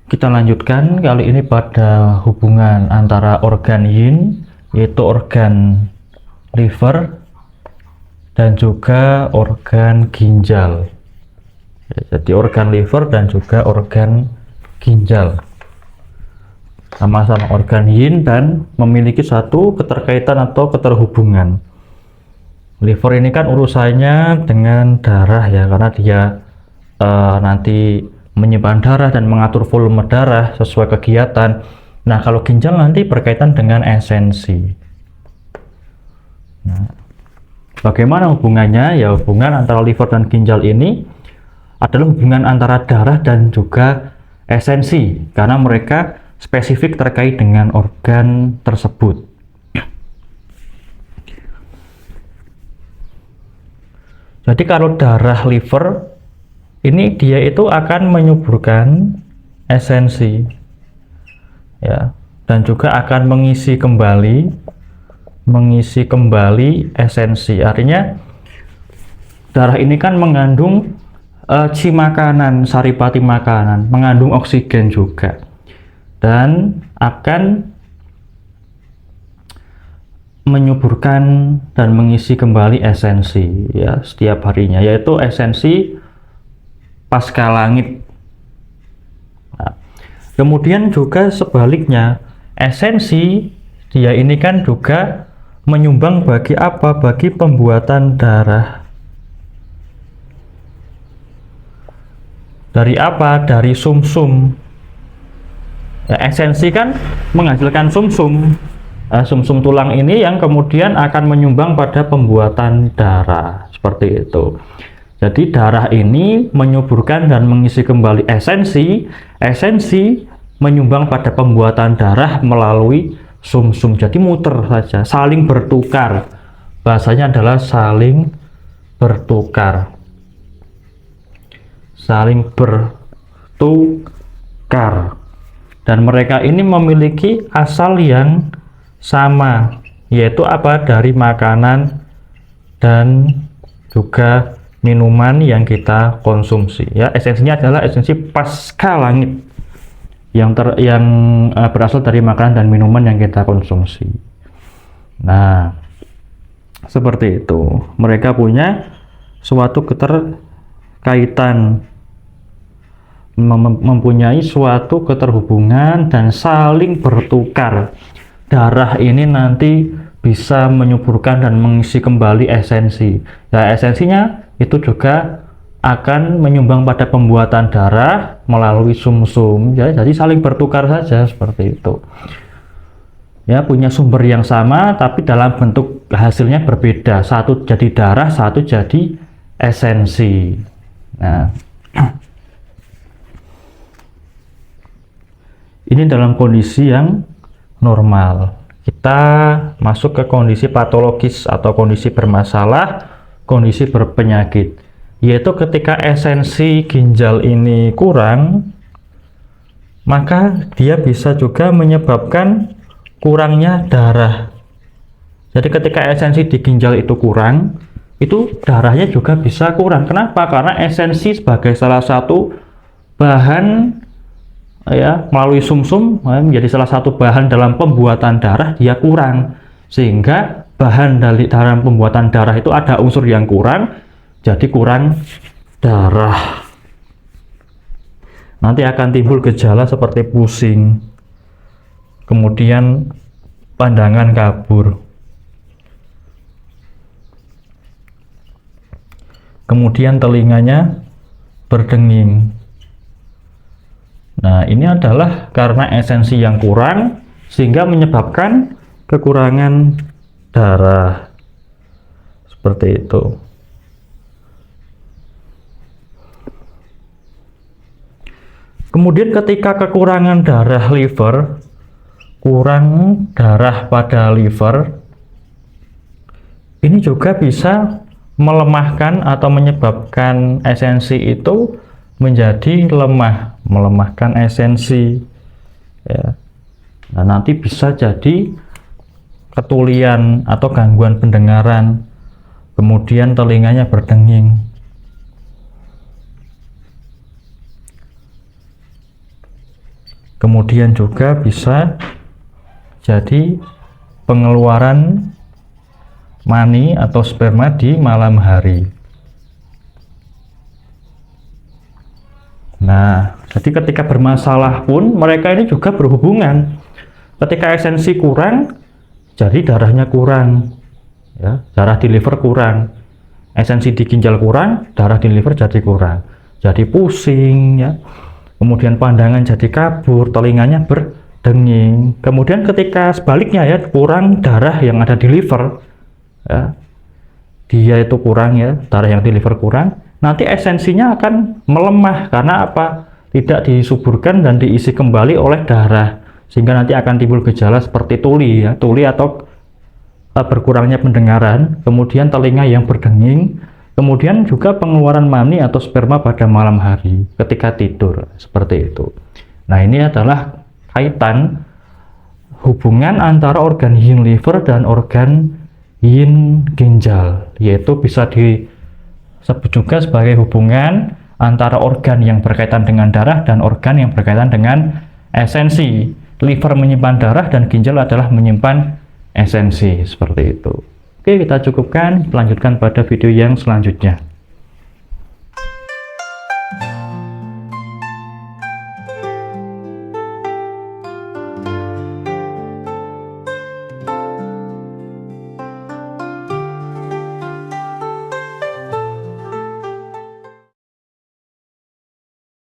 Kita lanjutkan kali ini pada hubungan antara organ yin, yaitu organ liver, dan juga organ ginjal. Jadi organ liver dan juga organ ginjal sama-sama organ yin dan memiliki satu keterkaitan atau keterhubungan. Liver ini kan urusannya dengan darah ya, karena dia nanti menyimpan darah dan mengatur volume darah sesuai kegiatan. Nah, kalau ginjal nanti berkaitan dengan esensi. Nah, bagaimana hubungannya? Ya, hubungan antara liver dan ginjal ini adalah hubungan antara darah dan juga esensi, karena mereka spesifik terkait dengan organ tersebut. Jadi kalau darah liver ini dia itu akan menyuburkan esensi ya, dan juga akan mengisi kembali esensi. Artinya darah ini kan mengandung makanan, saripati makanan, mengandung oksigen juga, dan akan menyuburkan dan mengisi kembali esensi ya setiap harinya, yaitu esensi pasca langit. Nah, kemudian juga sebaliknya, esensi dia ini kan juga menyumbang bagi apa? Bagi pembuatan darah. Dari apa? Dari sumsum. Ya, esensi kan menghasilkan sumsum. Sumsum tulang ini yang kemudian akan menyumbang pada pembuatan darah, seperti itu. Jadi darah ini menyuburkan dan mengisi kembali esensi, esensi menyumbang pada pembuatan darah melalui sumsum. Jadi muter saja, saling bertukar. Bahasanya adalah saling bertukar. Saling bertukar. Dan mereka ini memiliki asal yang sama, yaitu apa? Dari makanan dan juga minuman yang kita konsumsi ya. Esensinya adalah esensi pasca langit yang berasal dari makanan dan minuman yang kita konsumsi. Nah, seperti itu. Mereka punya suatu keterkaitan, mempunyai suatu keterhubungan dan saling bertukar. Darah ini nanti bisa menyuburkan dan mengisi kembali esensi. Ya, esensinya itu juga akan menyumbang pada pembuatan darah melalui sumsum. Ya, jadi saling bertukar saja seperti itu. Ya, punya sumber yang sama tapi dalam bentuk hasilnya berbeda. Satu jadi darah, satu jadi esensi. Nah, ini dalam kondisi yang normal. Kita masuk ke kondisi patologis atau kondisi bermasalah, kondisi berpenyakit, yaitu ketika esensi ginjal ini kurang, maka dia bisa juga menyebabkan kurangnya darah. Jadi ketika esensi di ginjal itu kurang, itu darahnya juga bisa kurang. Kenapa? Karena esensi sebagai salah satu bahan ya, melalui sumsum menjadi salah satu bahan dalam pembuatan darah, dia kurang, sehingga bahan dalam pembuatan darah itu ada unsur yang kurang, jadi kurang darah. Nanti akan timbul gejala seperti pusing, kemudian pandangan kabur, kemudian telinganya berdenging. Nah, ini adalah karena esensi yang kurang sehingga menyebabkan kekurangan darah. Seperti itu. Kemudian ketika kekurangan darah liver, kurang darah pada liver, ini juga bisa melemahkan atau menyebabkan esensi itu menjadi lemah, melemahkan esensi ya. Nah, nanti bisa jadi ketulian atau gangguan pendengaran, kemudian telinganya berdenging. Kemudian juga bisa jadi pengeluaran mani atau sperma di malam hari. Nah, jadi ketika bermasalah pun mereka ini juga berhubungan. Ketika esensi kurang, jadi darahnya kurang, ya, darah di liver kurang. Esensi di ginjal kurang, darah di liver jadi kurang. Jadi pusing, ya. Kemudian pandangan jadi kabur, telinganya berdenging. Kemudian ketika sebaliknya ya, kurang darah yang ada di liver, ya, dia itu kurang ya, darah yang di liver kurang. Nanti esensinya akan melemah karena apa? Tidak disuburkan dan diisi kembali oleh darah, sehingga nanti akan timbul gejala seperti tuli ya, tuli atau berkurangnya pendengaran, kemudian telinga yang berdenging, kemudian juga pengeluaran mani atau sperma pada malam hari ketika tidur, seperti itu. Nah, ini adalah kaitan hubungan antara organ yin liver dan organ yin ginjal, yaitu bisa disebut juga sebagai hubungan antara organ yang berkaitan dengan darah dan organ yang berkaitan dengan esensi. Liver menyimpan darah dan ginjal adalah menyimpan esensi, seperti itu. Oke, kita cukupkan, lanjutkan pada video yang selanjutnya.